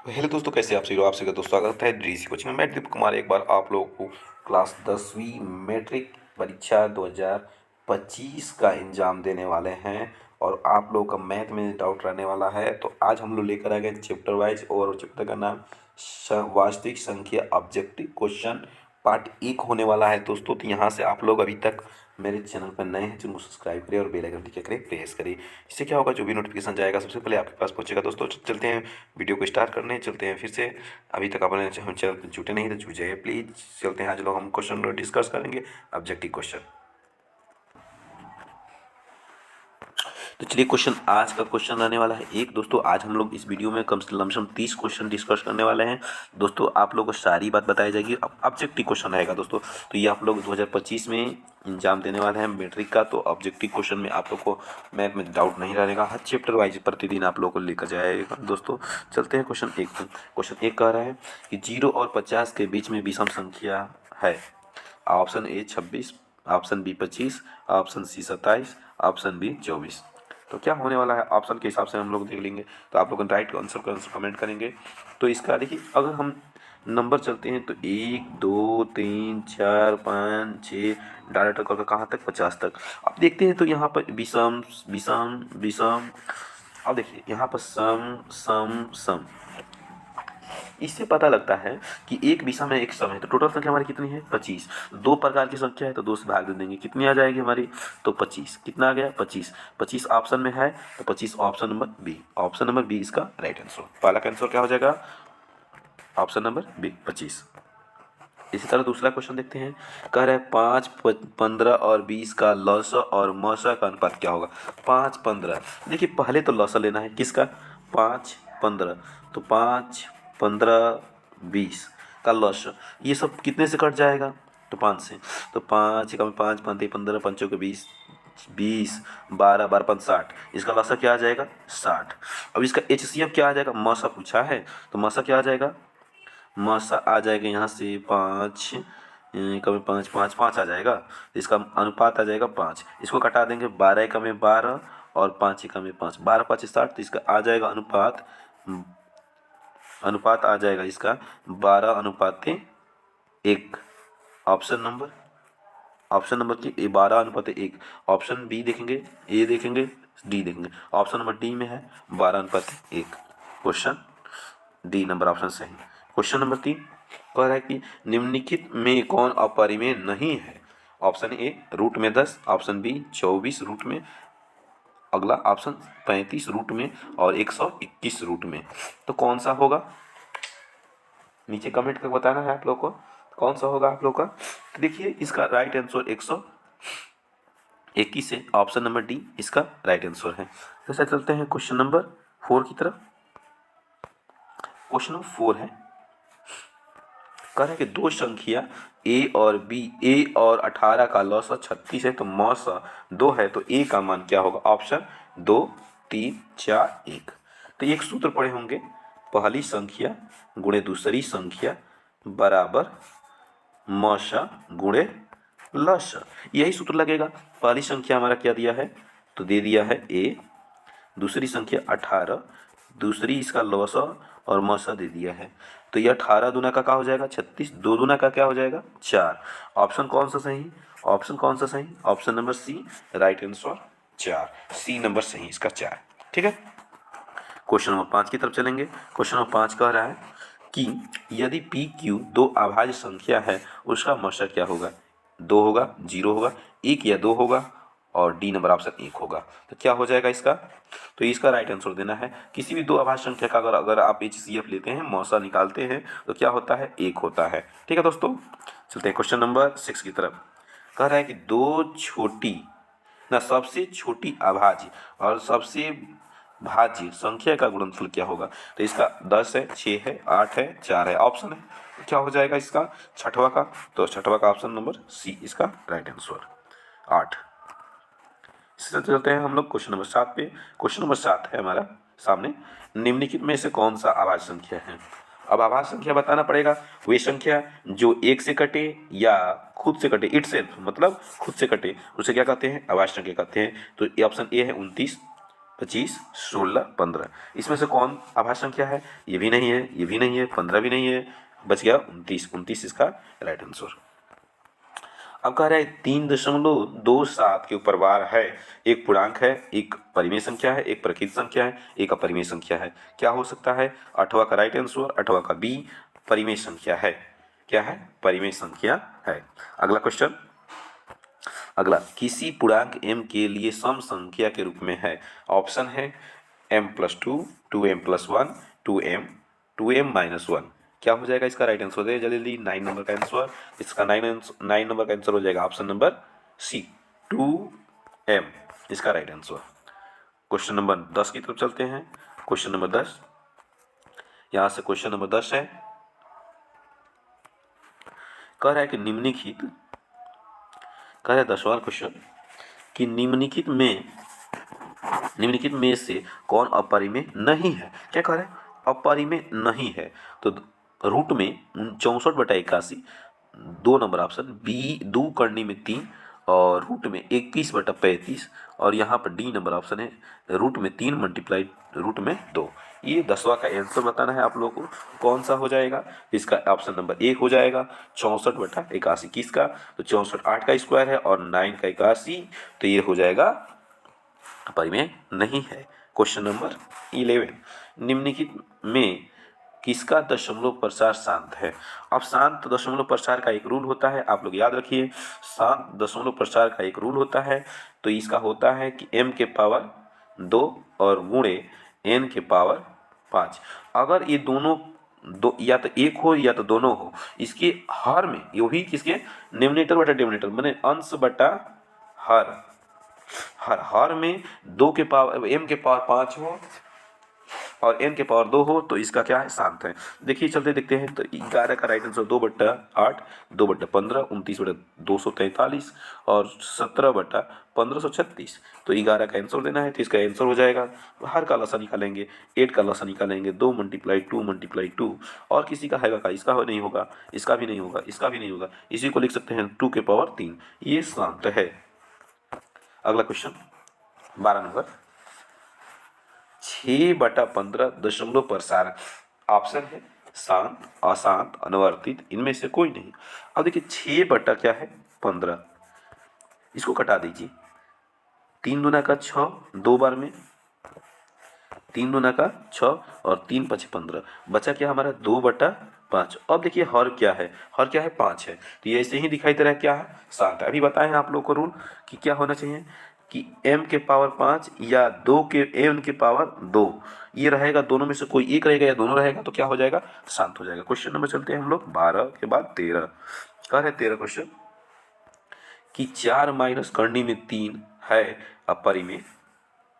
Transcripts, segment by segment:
तो हेलो दोस्तों, कैसे आप सभी लोग? आप सभी का दोस्तों स्वागत है डीसी कोचिंग में। मैं दीप कुमार एक बार आप लोगों को क्लास 10वीं मैट्रिक परीक्षा 2025 का एग्जाम देने वाले हैं और आप लोगों का मैथ में डाउट रहने वाला है। तो आज हम लोग लेकर आ गए चैप्टर वाइज और चैप्टर का नाम वास्तविक संख्या ऑब्जेक्टिव क्वेश्चन पार्ट 1 होने वाला है दोस्तों। तो यहाँ से आप लोग अभी तक मेरे चैनल पर नए हैं, चैनल को सब्सक्राइब करें और बेल आइकन क्लिक करें, प्रेस करें। इससे क्या होगा, जो भी नोटिफिकेशन जाएगा सबसे पहले आपके पास पहुंचेगा। दोस्तों चलते हैं वीडियो को स्टार्ट करने, चलते हैं फिर से। अभी तक आपने हम चैनल पर जुटे नहीं तो जुट जाइए प्लीज़। चलते हैं, आज लोग हम क्वेश्चन डिस्कस करेंगे, ऑब्जेक्टिव क्वेश्चन। तो चलिए, क्वेश्चन आज का क्वेश्चन रहने वाला है एक। दोस्तों आज हम लोग इस वीडियो में कम से लमसम 30 क्वेश्चन डिस्कस करने वाले हैं। दोस्तों आप लोगों को सारी बात बताई जाएगी। अब ऑब्जेक्टिव क्वेश्चन रहेगा दोस्तों। तो ये आप लोग 2025 में एग्जाम देने वाले हैं मैट्रिक का। तो ऑब्जेक्टिव क्वेश्चन में आप लोग को मैथ में डाउट नहीं रहेगा। हर चैप्टर वाइज प्रतिदिन आप लोग को लेकर जाएगा। दोस्तों चलते हैं क्वेश्चन एक। क्वेश्चन एक कह रहा है कि 0 और 50 के बीच में विषम संख्या है। Option A 26, option B 25, option C 27, option B 24। तो क्या होने वाला है ऑप्शन के हिसाब से हम लोग देख लेंगे। तो आप लोग राइट आंसर का आंसर कमेंट करेंगे। तो इसका देखिए, अगर हम नंबर चलते हैं तो 1 2 3 4 5 6 डायरेक्ट करके कहाँ तक, 50 तक। अब देखते हैं तो यहाँ पर विषम विषम विषम। अब देखिए यहाँ पर सम सम सम। इससे पता लगता है कि एक विषम है एक सम है। तो टोटल संख्या हमारी कितनी है, 25। दो प्रकार की संख्या है तो 2 से भाग दे देंगे, कितनी आ जाएगी हमारी, तो 25। कितना आ गया, 25। 25 ऑप्शन में है तो 25 option number B. Option number B इसका राइट आंसर। पहला का आंसर क्या हो जाएगा, ऑप्शन नंबर बी 25। इसी तरह दूसरा क्वेश्चन देखते हैं। कह रहे हैं 5 15 और 20 का लौसा और मौसा का अनुपात क्या होगा। 5 15, देखिए पहले तो लौसा लेना है किसका, 5 15। तो 5 15 20 का लौसा, ये सब कितने से कट जाएगा, तो 5 से। तो 5 का 5 5 15 5 के 20 20 12 12 5 60। इसका लौसा क्या आ जाएगा, 60। अब इसका एचसीएफ क्या आ जाएगा, मौसा पूछा है तो मौसा क्या आ जाएगा, मासा आ जाएगा यहाँ से 5, कभी 5 5 5 आ जाएगा। तो इसका अनुपात आ जाएगा 5। इसको कटा देंगे, 12 एकम में 12 और 5 एकम में 5, 12 5 60। तो इसका आ जाएगा अनुपात, अनुपात आ जाएगा इसका 12:1। ऑप्शन नंबर, ऑप्शन नंबर की 12:1। ऑप्शन बी देखेंगे, ए देखेंगे, डी देखेंगे। ऑप्शन नंबर डी में है 12:1। क्वेश्चन डी नंबर ऑप्शन सही। क्वेश्चन नंबर 3 कह रहा है कि निम्नलिखित में कौन अपरिमेय नहीं है। ऑप्शन ए रूट में 10, ऑप्शन बी 24 रूट में, अगला ऑप्शन 35 रूट में और 121 रूट में। तो कौन सा होगा, नीचे कमेंट कर बताना है आप लोग को कौन सा होगा आप लोग का। तो देखिए इसका राइट आंसर 121 है। ऑप्शन नंबर डी इसका राइट आंसर है। जैसे चलते हैं क्वेश्चन नंबर 4 की तरफ। क्वेश्चन नंबर 4 है, कह रहे हैं कि दो संख्या a और b, a और 18 का लौसा 36 है तो मौसा 2 है तो a का मान क्या होगा। ऑप्शन 2 3 4 1। तो एक सूत्र पढ़े होंगे, पहली संख्या गुणे दूसरी संख्या बराबर मौसा गुणे लसा। यही सूत्र लगेगा। पहली संख्या हमारा क्या दिया है, तो दे दिया है a, दूसरी संख्या 18, दूसरी इसका लौसा और मौसा दे दिया है। तो ये 18 दूना का क्या हो जाएगा, 36, 2 दूना का क्या हो जाएगा, 4। ऑप्शन कौन सा सही, ऑप्शन कौन सा सही, option number C right answer 4। C नंबर सही इसका 4। ठीक है, क्वेश्चन नंबर 5 की तरफ चलेंगे। क्वेश्चन नंबर 5 कह रहा है कि यदि पी क्यू दो अभाज्य संख्या है उसका मौसा क्या होगा। 2 होगा, 0 होगा, 1 या 2 होगा और डी नंबर ऑप्शन 1 होगा। तो क्या हो जाएगा इसका, तो इसका राइट आंसर देना है। किसी भी दो अभाज्य संख्या का अगर आप एचसीएफ लेते हैं, मौसा निकालते हैं तो क्या होता है, 1 होता है। ठीक है दोस्तों, चलते हैं क्वेश्चन नंबर 6 की तरफ। कह रहा है कि दो छोटी ना सबसे छोटी अभाज्य और सबसे भाज्य संख्या का गुणनफल क्या होगा। तो इसका 10 है, 6 है, 8 है, 4 है। ऑप्शन है क्या हो जाएगा इसका, छठवा का। तो छठवा का ऑप्शन नंबर सी इसका राइट आंसर 8। इससे चलते हैं हम लोग क्वेश्चन नंबर 7 पे। क्वेश्चन नंबर 7 है हमारा सामने, निम्नलिखित में से कौन सा अभाज्य संख्या है। अब अभाज्य संख्या बताना पड़ेगा, वे संख्या जो एक से कटे या खुद से कटे, इटसेल्फ मतलब खुद से कटे, उसे क्या कहते हैं, अभाज्य संख्या कहते हैं। तो ऑप्शन ए है 29, 25, 16, 15। इसमें से कौन अभाज्य संख्या है? ये भी नहीं है, ये भी नहीं है, 15 भी नहीं है, बच गया 29। 29 इसका राइट आंसर। अब कह रहा है 3.27 के ऊपर बार है, एक पूर्णांक है, एक परिमेय संख्या है, एक प्रकृत संख्या है, एक अपरिमेय संख्या है। क्या हो सकता है? 8वां का राइट आंसर, 8वां का बी, परिमेय संख्या है। क्या है? परिमेय संख्या है। अगला क्वेश्चन, अगला, किसी पूर्णांक m के लिए सम संख्या के रूप में है। ऑप्शन है m+2, 2m+1, 2m, 2m-1। क्या हो जाएगा इसका राइट आंसर? दे जल्दी जल्दी, 9 नंबर का आंसर। इसका 9 नंबर का आंसर हो जाएगा ऑप्शन नंबर सी, 2m इसका राइट आंसर। क्वेश्चन नंबर 10 की तरफ चलते हैं। क्वेश्चन नंबर 10, यहां से क्वेश्चन नंबर 10 है, कह रहा है कि निम्नलिखित, कह रहा है 10वां क्वेश्चन कि निम्नलिखित में से कौन अपरिमेय नहीं है। क्या कह रहे हैं? अपरिमेय नहीं है। तो रूट में 64/81, 2 नंबर ऑप्शन बी, 2 करने में 3 और रूट में 21/35 और यहाँ पर डी नंबर ऑप्शन है रूट में 3 मल्टीप्लाई रूट में 2। ये 10वां का आंसर बताना है आप लोगों को, कौन सा हो जाएगा? इसका ऑप्शन नंबर 1 हो जाएगा 64/81। किसका? तो 64 8 का स्क्वायर है और 9 का 81, तो ये हो जाएगा परिमेय नहीं है। क्वेश्चन नंबर 11, निम्नलिखित में किसका दशमलव प्रसार शांत है। अब शांत दशमलव प्रसार का एक रूल होता है, आप लोग याद रखिए, शांत दशमलव प्रसार का एक रूल होता है। तो इसका होता है कि m के पावर 2 और गुणे n के पावर 5। अगर ये दोनों दो या तो एक हो या तो दोनों हो, इसके हर में यही किसके न्यूमरेटर बटा डिनोमिनेटर माने अंश बटा हर, हर में 2 के पावर m के पावर 5 हो और n के पावर 2 हो तो इसका क्या है? शांत है। देखिए चलते देखते हैं। तो 11 का राइट आंसर 2/8, 2/15, 29/243 और 17/1536। तो 11 का आंसर देना है, तो इसका आंसर हो जाएगा, हर का लसा निकालेंगे, 8 का लसा निकालेंगे, 2 × 2 और किसी का हैगा का, इसका नहीं होगा, इसका भी नहीं होगा, इसका भी नहीं होगा, इसी को लिख सकते हैं 2 के पावर 3। ये शांत है। अगला क्वेश्चन 12 नंबर, 6/15 दशमलव प्रसार। ऑप्शन है शांत, अशांत, अनुवर्तित, इनमें से कोई नहीं। अब देखिए 6 क्या है? 15, इसको कटा दीजिए, 3 दूना का 6, 2 बार में 3 दूना का 6 और 3 × 5 = 15, बचा क्या हमारा 2/5। अब देखिए हर क्या है? हर क्या है? 5 है। तो ये ऐसे ही दिखाई दे रहा है क्या है? शांत है। अभी बताए हैं आप लोग को रूल कि क्या होना चाहिए कि m के पावर 5 या 2 के m के पावर 2, ये रहेगा, दोनों में से कोई एक रहेगा या दोनों रहेगा, तो क्या हो जाएगा? शांत हो जाएगा। क्वेश्चन नंबर चलते हैं हम लोग 12 के बाद 13। कह रहे 13 क्वेश्चन कि 4 माइनस करनी में 3 है अपरिमेय,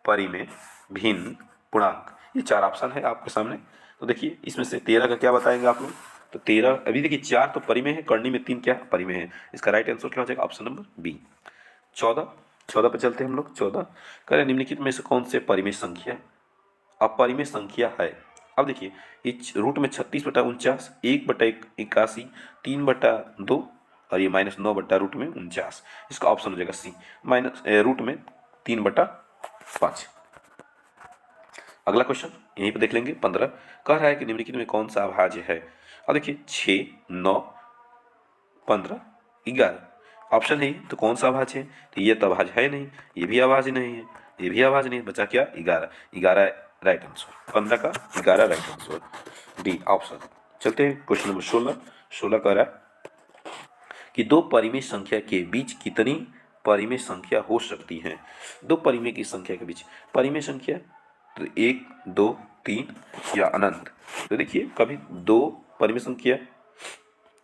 परिमेय, भिन्न, पूर्णांक। ये 4 ऑप्शन है आपके सामने। तो देखिए इसमें से 13 का क्या बताएंगे आप लोग? तो 13 अभी देखिए 4 तो परिमेय है, करनी में 3 क्या है? परिमेय है। इसका राइट आंसर क्या हो जाएगा? Option number B. 14 पे चलते हैं हम लोग। 14 कह रहे निम्नलिखित में से कौन से परिमेय संख्या अपरिमेय संख्या है। अब देखिए इस रूट में 36/49, 1/81, 3/2 और ये -9 रूट में 49। इसका ऑप्शन हो जाएगा सी, माइनस रूट में 3/5। अगला क्वेश्चन यहीं पे देख लेंगे 15, कह रहा है कि निम्नलिखित में कौन सा अभाज्य है। अब देखिए 6, 9, 15, 11 ऑप्शन है, तो कौन सा अभाज्य है? तो ये तो अभाज्य है नहीं, ये भी अभाज्य नहीं है, ये भी अभाज्य नहीं, बचा क्या? 11। 11 राइट आंसर, 15 का 11 राइट आंसर, डी ऑप्शन। चलते हैं क्वेश्चन नंबर 16। 16 कह रहा है कि दो परिमेय संख्या के बीच कितनी परिमेय संख्या हो सकती है। दो परिमेय की संख्या के बीच परिमेय संख्या तो 1, 2, 3 या अनंत। तो देखिए कभी दो परिमेय संख्या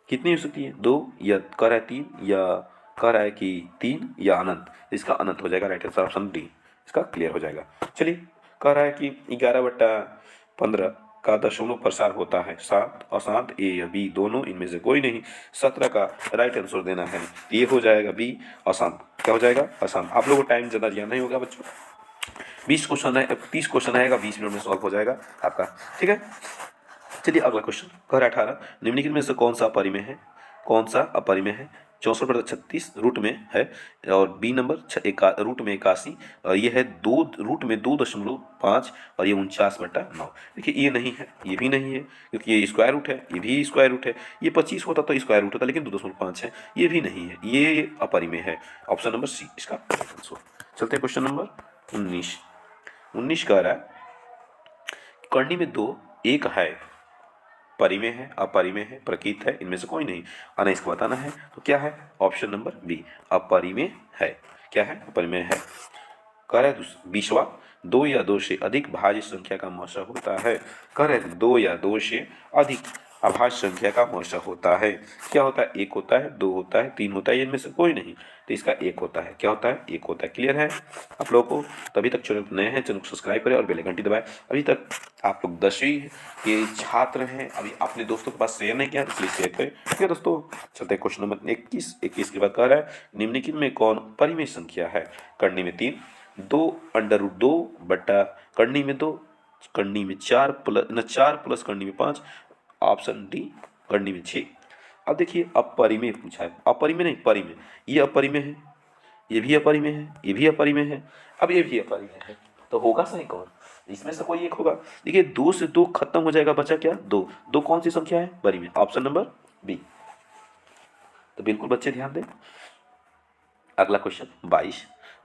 कितनी हो सकती है? 2 या कह रहा है 3 या कह रहा है कि 3 या अनंत। इसका अनंत हो जाएगा राइट आंसर ऑप्शन डी, इसका क्लियर हो जाएगा। चलिए कह रहा है कि 11/15 का दशमलव प्रसार होता है शांत, अशांत, ए या बी दोनों, इनमें से कोई नहीं। 17 का राइट आंसर देना है, ये हो जाएगा बी अशांत। क्या हो जाएगा? अशांत। आप लोगों को टाइम ज़्यादा दिया नहीं होगा बच्चों, 20 क्वेश्चन है, 30 क्वेश्चन आएगा, 20 मिनट में सॉल्व हो जाएगा आपका, ठीक है। चलिए अगला क्वेश्चन कह रहा है 18, निम्नलिखित में से कौन सा अपरिमेय है? कौन सा अपरिमेय है? 64/36 रूट में है, और बी नंबर रूट में 81, और ये है दो रूट में 2.5, और ये 49/9। देखिए ये नहीं है, ये भी नहीं है, क्योंकि ये स्क्वायर रूट है, ये भी स्क्वायर रूट है। ये 25 होता तो स्क्वायर रूट होता, लेकिन 2.5 है, ये भी नहीं है, ये अपरिमेय है। ऑप्शन नंबर सी इसका आंसर। चलते हैं क्वेश्चन नंबर 19। 19 कह रहा है कर्णी में दो एक है, परिमेय है, अपरिमेय है, प्रकीर्त है, इनमें से कोई नहीं आना, इसको बताना है। तो क्या है? ऑप्शन नंबर बी अपरिमेय है। क्या है? अपरिमेय है। कह रहे 20वां, दो या दो से अधिक भाज्य संख्या का मौसा होता है। कह रहे दो या दो से अधिक अभाज्य संख्या का मौसा होता है। क्या होता है? एक होता है, दो होता है, तीन होता है, इनमें से कोई नहीं, तो इसका एक होता है। क्या होता है? एक होता है। क्लियर है आप लोगों को? तभी तक चैनल नए हैं, चैनल को सब्सक्राइब करें और बेल घंटी दबाएं। अभी तक आप लोग 10वीं के छात्र हैं, अभी अपने दोस्तों के पास शेयर नहीं किया, इसलिए शेयर करें। ठीक है दोस्तों, चलते हैं क्वेश्चन नंबर 21 के बाद कह रहा है निम्नलिखित में कौन परिमेय संख्या है? करनी में 3, 2√2 बटा करनी में 2, करनी में 4 प्लस करनी में 5, ऑप्शन डी करनी में 6। अब देखिए अपरिमेय पूछा है, अपरिमेय नहीं परिमेय, ये अपरिमेय है, ये भी अपरिमेय है, ये भी अपरिमेय है, अब ये भी अपरिमेय है, तो होगा सही कौन? इसमें से कोई एक होगा। देखिए 2 से 2 खत्म हो जाएगा, बचा क्या? 2। 2 कौन सी संख्या है? परिमेय, ऑप्शन नंबर बी। तो बिल्कुल बच्चे ध्यान दें। अगला क्वेश्चन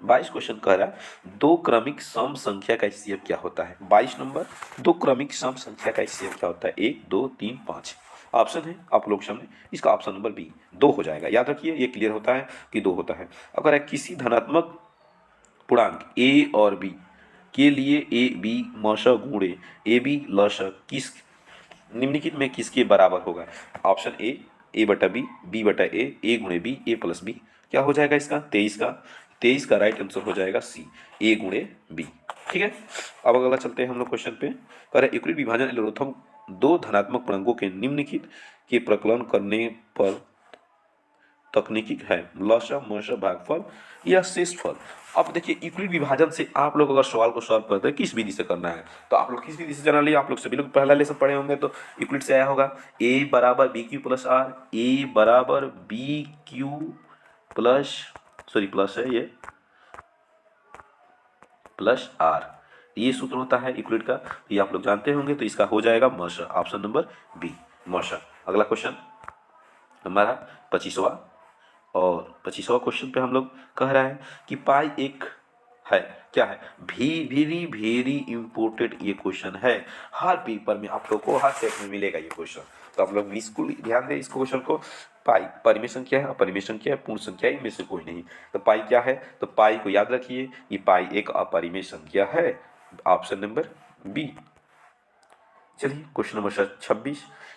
22 क्वेश्चन कह रहा है दो क्रमिक सम संख्या का HCF क्या होता है? 22 नंबर, दो क्रमिक सम संख्या का HCF क्या होता है? 1 2 3 5 ऑप्शन है आप लोग सामने, इसका ऑप्शन नंबर बी 2 हो जाएगा। याद रखिए ये क्लियर होता है कि 2 होता है। अगर है किसी धनात्मक पूर्णांक a और b के लिए ए बी मश गुणे ए बी लश किस निम्नलिखित में किसके बराबर होगा? ऑप्शन ए बटा बी बटा ए गुणे बी, ए प्लस बी। क्या हो जाएगा इसका? 23 का राइट आंसर हो जाएगा सी, ए गुणे बी। ठीक है, अब अगला चलते हैं हम लोग क्वेश्चन पे। कह रहे यूक्लिड विभाजन एल्गोरिथम दो धनात्मक पूर्णांकों के निम्नलिखित के प्रकलन करने पर तकनीकी है लसाअ मसाअ भागफल या शेषफल। अब देखिए यूक्लिड विभाजन से आप लोग अगर सवाल को सॉल्व करते हैं किस विधि से करना है, तो आप लोग किस विधि से जनरली आप लोग सभी लोग पहला लेसन पढ़े होंगे, तो यूक्लिड से आया होगा a बराबर बी क्यू प्लस आर, ए बराबर बी क्यू प्लस प्लस है ये प्लस आर, ये सूत्र होता है यूक्लिड का, ये आप लोग जानते होंगे। तो इसका हो जाएगा मसाअ, ऑप्शन नंबर बी मसाअ। अगला क्वेश्चन हमारा 25वां, और 25वां क्वेश्चन पे हम लोग कह रहा है कि पाई एक है, क्या है? वेरी वेरी इंपॉर्टेंट ये क्वेश्चन है, हर पेपर में आप लोग को हर सेट में मिलेगा ये क्वेश्चन, तो आप लोग बिल्कुल ध्यान दें इस क्वेश्चन को। पाई परिमेय संख्या है, अपरिमेय संख्या है, पूर्ण संख्या है, इनमें से कोई नहीं। तो पाई क्या है? तो पाई को याद रखिए, ये पाई एक अपरिमेय संख्या है, ऑप्शन नंबर बी। चलिए क्वेश्चन नंबर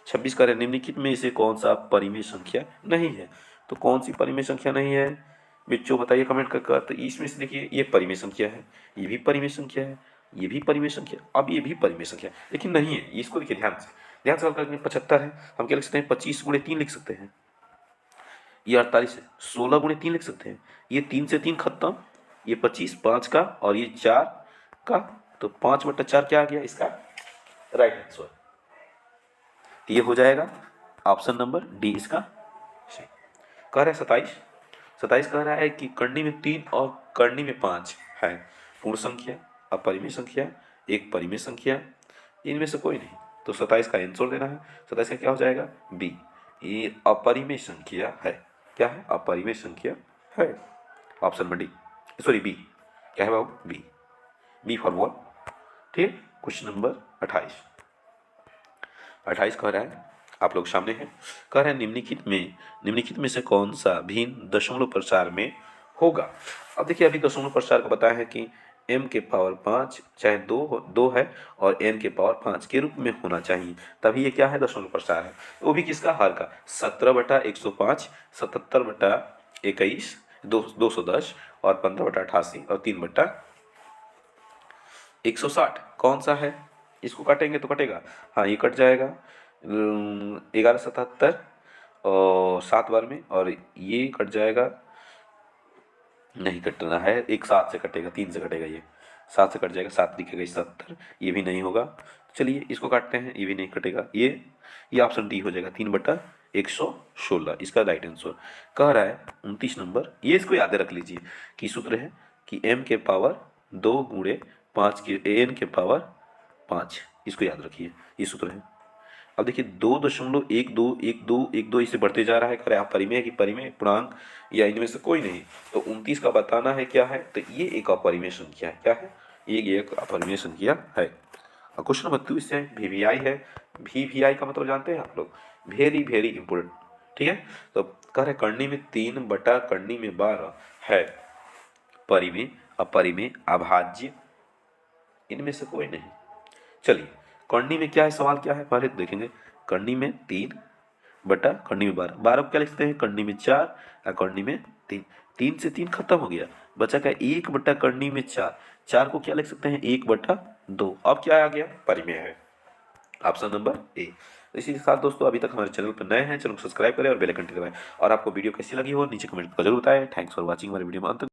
26 का निम्नलिखित में से कौन सा परिमेय संख्या नहीं है? तो कौन सी परिमेय संख्या नहीं है बच्चों, बताइए कमेंट कर। तो इसमें से देखिए ये परिमेय संख्या है, ये भी परिमेय संख्या है, ये भी परिमेय संख्या, अब ये भी परिमेय संख्या, लेकिन नहीं है। इसको देखिए ध्यान से हल करके 75 है, हम क्या लिख सकते हैं? 25 गुणे 3 लिख सकते हैं। ये 48 है, 16 गुणे 3 लिख सकते हैं। ये 3 से 3 खत्म, ये 25 5 का, और ये 4 का, तो 5/4 क्या आ गया इसका राइट आंसर। ये हो जाएगा ऑप्शन नंबर डी इसका सही। कह रहा है 27 कह रहा है कि करनी में 3 और करनी में 5 है, पूर्ण संख्या, अपरिमेय संख्या, एक परिमेय संख्या, इनमें से कोई नहीं। तो 27 का आंसर देना है। 27 का क्या हो जाएगा? बी, ये अपरिमेय संख्या है। क्या है? अपरिमेय संख्या है, option number D, sorry B. क्या है बाबू? B for ball. ठीक, क्वेश्चन नंबर 28 कह रहा है आप लोग सामने हैं, कह रहे हैं निम्नलिखित में से कौन सा भिन्न दशमलव प्रसार में होगा? अब देखिए अभी दशमलव प्रसार को बताया है कि m के पावर 5 चाहे 2 है और n के पावर 5 के रूप में होना चाहिए, तभी ये क्या है? दशमलव प्रसार है। वो भी किसका? हर का। 17/105, 77/21, 210 और 15/88 और 3/160 कौन सा है? इसको काटेंगे तो कटेगा, हाँ ये कट जाएगा 11/77 और 7 बार में, और ये कट जाएगा, नहीं कटना है, एक 7 से कटेगा, 3 से कटेगा, ये 7 से कट जाएगा, 7 दिखेगा 70, ये भी नहीं होगा। चलिए इसको काटते हैं, ये भी नहीं कटेगा, ये ऑप्शन डी हो जाएगा 3/160। 116, इसका राइट आंसर। कह रहा है 29 नंबर, ये इसको याद रख लीजिए कि सूत्र है कि m के पावर 2 गुणे 5 के an के पावर 5, इसको याद रखिए, ये सूत्र है। अब देखिए 2.121212 इसे बढ़ते जा रहा है, करे आप परिमेय की परिमेय पूर्णांक या इनमें से कोई नहीं, तो 29 का बताना है क्या है, तो ये एक अपरिमेय संख्या है। क्या है ये? एक अपरिमेय संख्या है। और क्वेश्चन नंबर 2 से वीवीआई है। वीवीआई का मतलब जानते हैं आप लोग, वेरी वेरी इंपोर्टेंट, ठीक है। तो कह रहे करनी में 3 बटा करनी में 12 है परिमेय, अपरिमेय, अभाज्य, इनमें से कोई नहीं। चलिए करनी में क्या है, सवाल क्या है पहले तो देखेंगे। करनी में 3 बटा करनी में 12, 12 को क्या लिखते हैं, करनी में 4 और करनी में 3, 3 से 3 खत्म हो गया, बचा क्या 1 बटा करनी में 4, 4 को क्या लिख सकते हैं 1 बटा 2। अब क्या आ गया, परिमेय है, ऑप्शन नंबर ए। इसी के साथ दोस्तों अभी तक हमारे चैनल पर नए हैं, चैनल को सब्सक्राइब करें और बेल आइकन दबाएं। और आपको वीडियो कैसी लगी हो नीचे कमेंट कर जरूर बताएं। थैंक्स फॉर वॉचिंग हमारे वीडियो में अंत